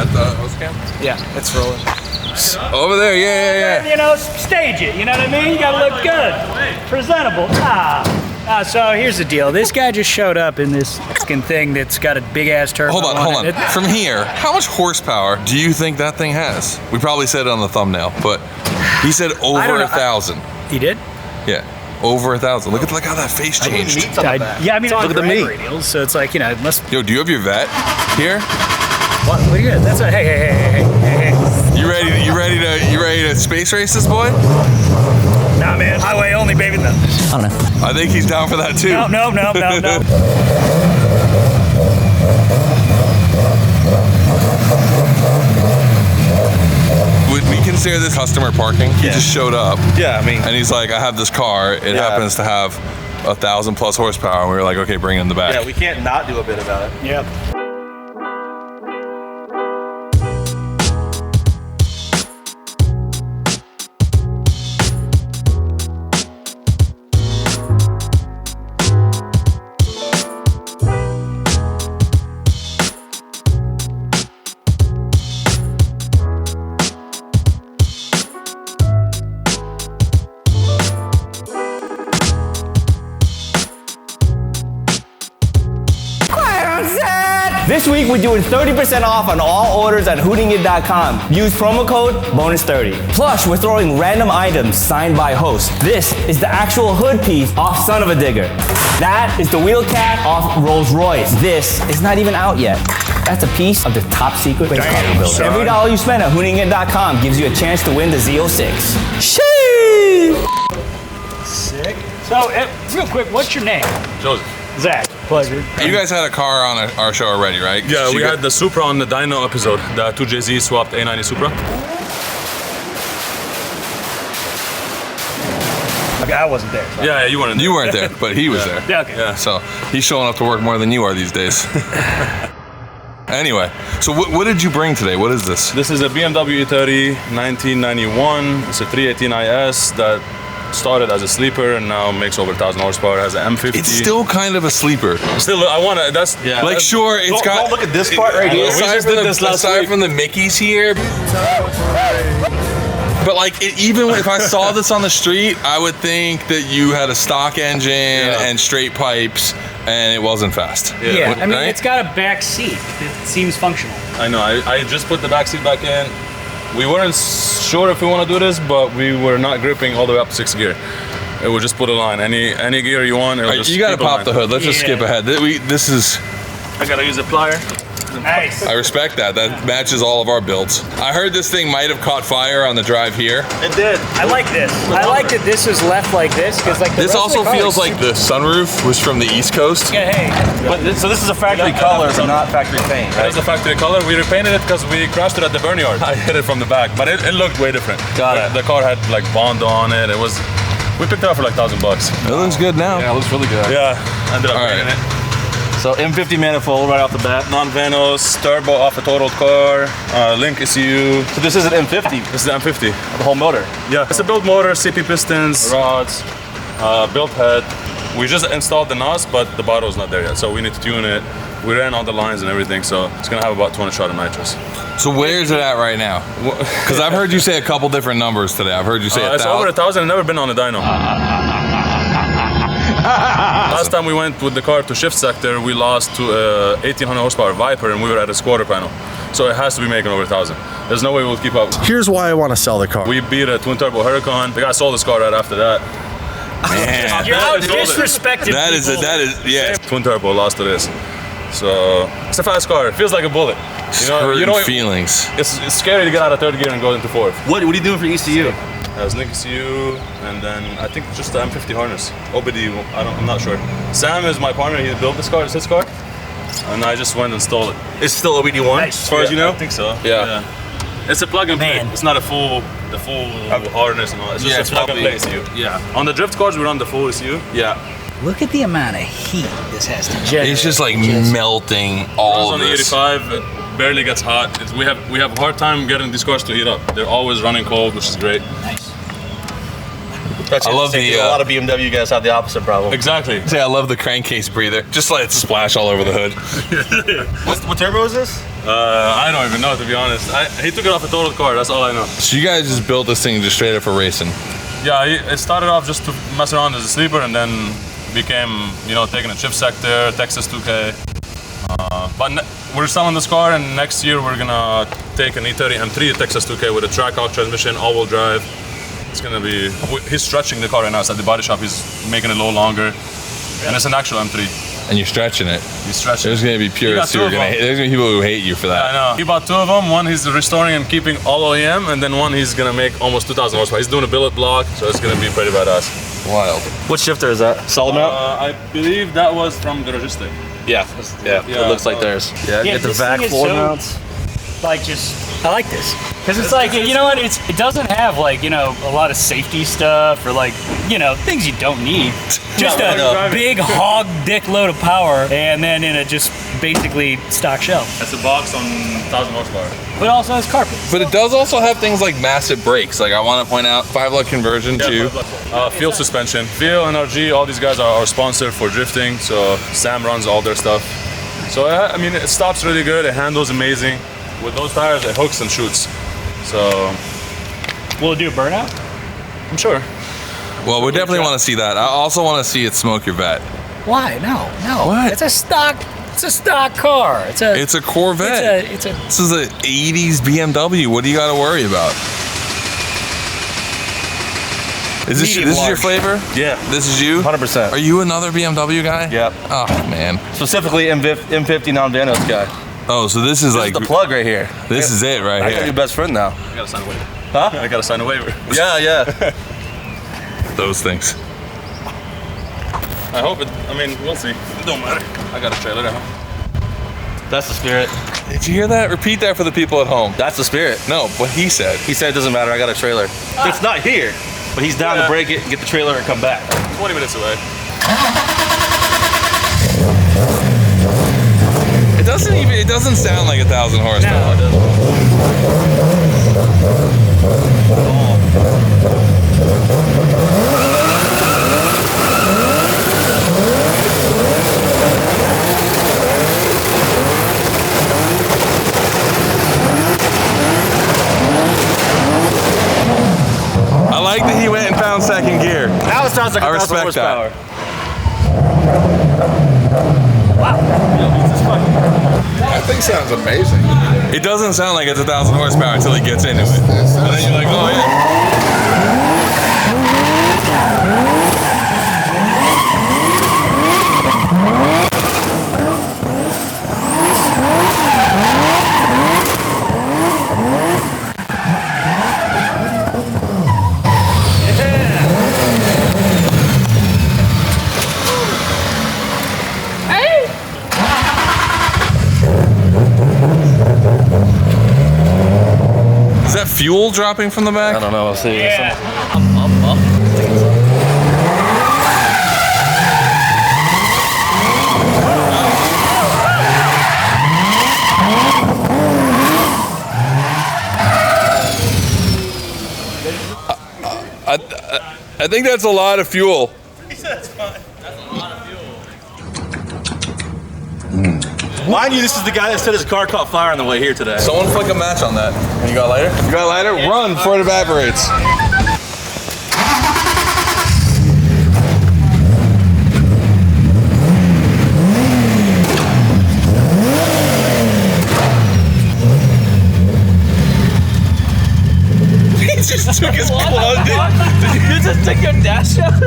at the host cam? Yeah, it's rolling. Over there, yeah. You know, stage it, you know what I mean? You gotta look good, presentable. So here's the deal. This guy just showed up in this fucking thing that's got a big ass turbo. Hold on. From here, how much horsepower do you think that thing has? We probably said it on the thumbnail, but he said over 1,000. He did? Yeah, over 1,000. Look how that face changed. Yeah, I mean, look at the meat. Radials, so it's like, you know, it must. Yo, do you have your vet here? What are you doing? That's a hey. You ready to space race this boy? Nah, man. Highway only, baby. No. I don't know. I think he's down for that too. No. Would we consider this customer parking? He just showed up. Yeah, I mean. And he's like, I have this car. It happens to have 1,000+ horsepower. And we were like, okay, bring it in the back. Yeah, we can't not do a bit about it. Yep. This week we're doing 30% off on all orders at Hoonigan.com. Use promo code bonus30. Plus, we're throwing random items signed by hosts. This is the actual hood piece off Son of a Digger. That is the wheel cap off Rolls Royce. This is not even out yet. That's a piece of the top secret race car we're building. Every dollar you spend at Hoonigan.com gives you a chance to win the Z06. Sheesh! Sick. So, real quick, what's your name? Joseph. Zach. Pleasure. You guys had a car on our show already, right? Yeah, we had the Supra on the Dyno episode. The 2JZ swapped A90 Supra. Okay, I wasn't there. So. Yeah, you weren't there. You weren't there, but he was there. Yeah, okay. Yeah. So he's showing up to work more than you are these days. Anyway, so what did you bring today? What is this? This is a BMW E30 1991. It's a 318 IS that started as a sleeper and now makes over 1,000 horsepower. It has an M50. It's still kind of a sleeper. Still, I want to. That's like sure. It's got. Don't look at this part right here. Aside from the Mickeys here. But like, even if I saw this on the street, I would think that you had a stock engine and straight pipes, and it wasn't fast. Yeah, I mean, it's got a back seat. It seems functional. I know. I just put the back seat back in. We weren't sure if we want to do this, but we were not gripping all the way up to 6th gear. It would just put a line. Any gear you want. You got to pop the hood. Let's just skip ahead. This is. I gotta use a plier. Nice. I respect that. That matches all of our builds. I heard this thing might have caught fire on the drive here. It did. I like this. I like that this was left like this because like this also feels like the sunroof was from the East Coast. Yeah, hey. So this is a factory color, so not factory paint. Right? It's a factory color. We repainted it because we crashed it at the burn yard. I hit it from the back, but it looked way different. Got it. The car had like Bond on it. It was. We picked it up for like $1,000. It looks good now. Yeah, it looks really good. Yeah. Ended up painting it. So M50 manifold right off the bat. Non-Vanos, turbo off a totaled car, Link ECU. So this is an M50. This is the M50. The whole motor. Yeah, it's a built motor, CP pistons, rods, built head. We just installed the NOS, but the bottle's not there yet, so we need to tune it. We ran all the lines and everything, so it's gonna have about 200 shot of nitrous. So where's it at right now? Because I've heard you say a couple different numbers today. I've heard you say 1,000. It's over 1,000. I've never been on a dyno. Last time we went with the car to shift sector, we lost to a 1,800 horsepower Viper, and we were at a quarter panel. So it has to be making over 1,000. There's no way we'll keep up. Here's why I want to sell the car. We beat a twin turbo Huracan. The guy sold this car right after that. Man, you're out disrespecting that is yeah. Twin turbo lost to this. So it's a fast car. It feels like a bullet. You know feelings. It's scary to get out of 3rd gear and go into 4th. What are you doing for ECU? There's Link ECU, and then I think just the M50 harness. OBD, I'm not sure. Sam is my partner. He built this car. It's his car, and I just went and stole it. It's still OBD1, as far as you know. I think so. Yeah. It's a plug and play. It's not the full harness and all. It's just a plug and play ECU. Yeah. On the drift cars, we run the full ECU. Yeah. Look at the amount of heat this has to generate. It's just like melting all of this. On the E85, it barely gets hot. We have a hard time getting these cars to heat up. They're always running cold, which is great. Nice. I love a lot of BMW guys have the opposite problem. Exactly. I love the crankcase breather. Just let it splash all over the hood. What turbo is this? I don't even know, to be honest. He took it off a total car, that's all I know. So you guys just built this thing just straight up for racing? Yeah, it started off just to mess around as a sleeper and then became, you know, taking a chip sector, Texas 2K. But we're selling this car, and next year we're gonna take an E30 M3 Texas 2K with a track-out transmission, all-wheel drive. It's gonna be, he's stretching the car right now. It's at the body shop. He's making it a little longer, and it's an actual M3. And you're stretching it. He's stretching. There's gonna be purists who are gonna hate. There's gonna be people who hate you for that. Yeah, I know. He bought 2 of them. One he's restoring and keeping all OEM, and then one he's gonna make almost 2,000 horsepower. He's doing a billet block, so it's gonna be pretty badass. Wild. What shifter is that? Solid mount? I believe that was from Garagistic. Yeah. It looks like theirs. Yeah, get the this vac thing is floor so, mounts. Like, I like this. Because it's like, you know what, it doesn't have like, you know, a lot of safety stuff or like, you know, things you don't need. Just a big hog dick load of power and then in a just basically stock shell. That's a box on 1,000 horsepower. But it also has carpet. But it does also have things like massive brakes. Like I want to point out 5-lug conversion too. Fuel suspension. VL, NRG, all these guys are our sponsor for drifting, so Sam runs all their stuff. So I mean, it stops really good, it handles amazing. With those tires, it hooks and shoots. So, will it do a burnout? I'm sure. Well, we definitely want to see that. I also want to see it smoke your vet. Why? No. What? It's a stock car. It's a Corvette. This is an 80s BMW. What do you got to worry about? Is this your flavor? Yeah. This is you? 100%. Are you another BMW guy? Yep. Oh, man. Specifically M50 non-Vanos guy. Oh, so this is like the plug right here. This is it right I here. got your best friend now. I gotta sign a waiver. Huh? I gotta sign a waiver. Yeah. Those things. I hope it, I mean, we'll see. It don't matter. I got a trailer now. That's the spirit. Did you hear that? Repeat that for the people at home. That's the spirit. No, what he said. He said it doesn't matter, I got a trailer. It's not here, but he's down to break it, get the trailer, and come back. 20 minutes away. It doesn't sound like 1,000 horsepower. No, it doesn't. I like that he went and found second gear. Now it sounds like I 1,000 respect horsepower. That thing sounds amazing. It doesn't sound like it's 1,000 horsepower until he gets into it. And then you're like, oh yeah. Is that fuel dropping from the back? I don't know, I'll see. Yeah. I think that's a lot of fuel. He said it's fine. That's a lot of fuel. Mind you, this is the guy that said his car caught fire on the way here today. Someone flick a match on that. You got a lighter? You got a lighter? Run before it evaporates. He just took his plug. Did you just take your dash out?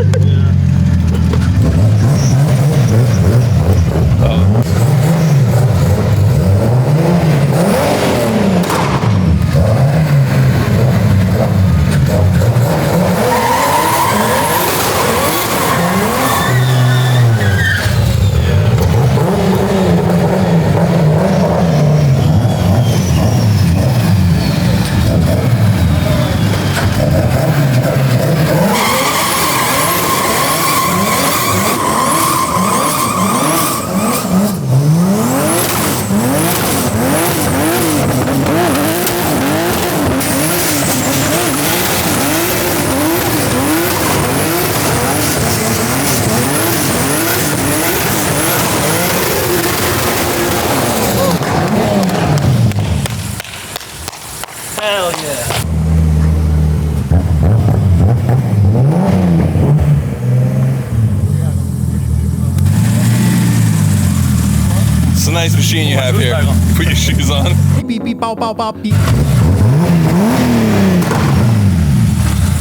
It's a nice machine you have here. Put your shoes on. Beep beep bow bow bow beep.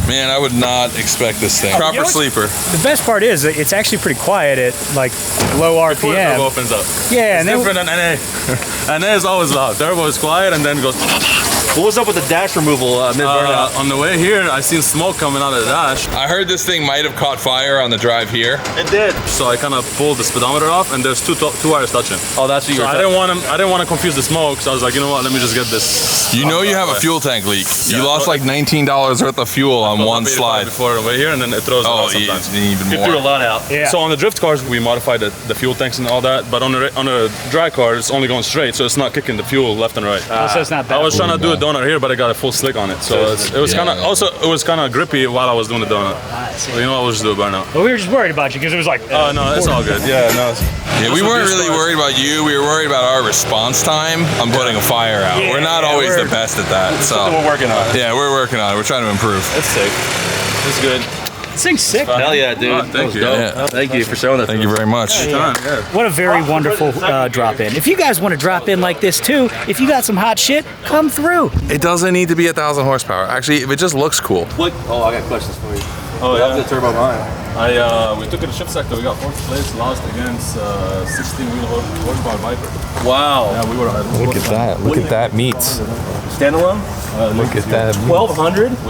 Man, I would not expect this thing. Proper sleeper. The best part is that it's actually pretty quiet at like low Before RPM. turbo opens up. Yeah, and It's then different than NA. NA is always loud. Turbo is quiet and then goes. What was up with the dash removal mid burnout? On the way here, I seen smoke coming out of the dash, I heard this thing might have caught fire on the drive here. It did. so I kind of pulled the speedometer off, and there's two wires touching. Oh, that's what you So were I didn't want to confuse the smoke, so I was like, you know what? Let me just get this. You know you have a fuel tank leak. You Yeah, lost like $19 worth of fuel on one slide. before the way here, and then it throws it Oh, out sometimes. even You threw a more. lot out. yeah. So on the drift cars, we modified the fuel tanks and all that, but on a dry car, it's only going straight, so it's not kicking the fuel left and right. so it's not bad. I was trying to do a donut here, but I got a full slick on it, so it was kind of it was kind of grippy while I was doing the donut. So you know, I was just do a burnout. But we were just worried about you because it was like. Oh no, it's all good. Yeah, no. Yeah, we weren't really worried about you. We were worried about our response time on putting a fire out. Yeah, we're not yeah, always we're- the best at that. So We're working on it. yeah, we're working on it. We're trying to improve. It's sick. It's good. This thing's sick. Hell yeah, dude. Oh, thank you. Yeah. Thank you for showing us. Thank you very much. What a very wonderful drop in. If you guys want to drop in like this too, if you got some hot shit, come through. It doesn't need to be 1,000 horsepower. Actually, if it just looks cool. Oh, I got questions for you. Oh yeah. The turbo line. We took it to shift sector. We got 4th place, lost against 16-wheel horsepower Viper. Wow. Yeah, we were. Look at that. Look at that meats. Standalone? Look at that. 1200.